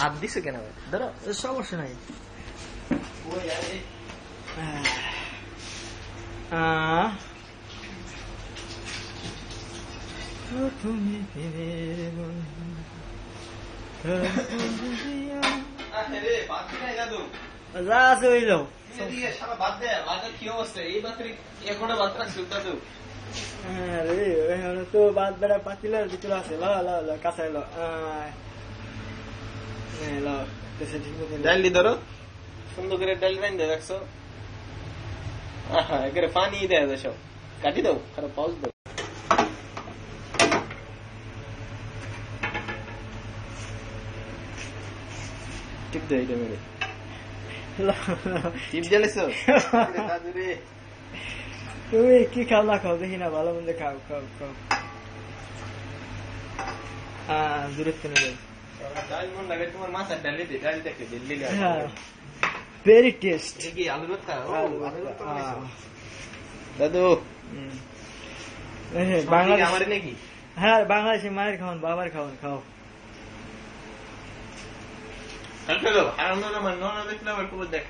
হাত দিছে কেন? ধরো, সমস্যা নাই। যা আছে হইল কি অবস্থা এই বাচ্চার এখনো বাচ্চা দাদু? তো বাদ বেড়া পাতিলার ভিতরে আছে। কাছে ডাল দি ধরো, সুন্দর করে ডাল রাইন দিয়ে রাখছো। একেবারে পানি দেয় সব, কাটি দাও, খারাপ পাউজ দাও। টিপ দাও এটা মেরে, টিপ জ্বালেছো দাদু রে। তুমি কি খাও না খাও দেখি না, ভালো মন্দ খাও খাও খাও। দূরে থেকে যাও। ডাল মন লাগে তোমার মাছের ডালি দে, ডাল দেখে দিল্লি ভেরি টেস্ট। কি আলু ভর্তা? দাদু বাংলাদেশ আমার নাকি? হ্যাঁ, বাংলাদেশে মায়ের খাওয়ান, বাবার খাওয়ান, খাও। আর নন দেখলে আমার দেখ।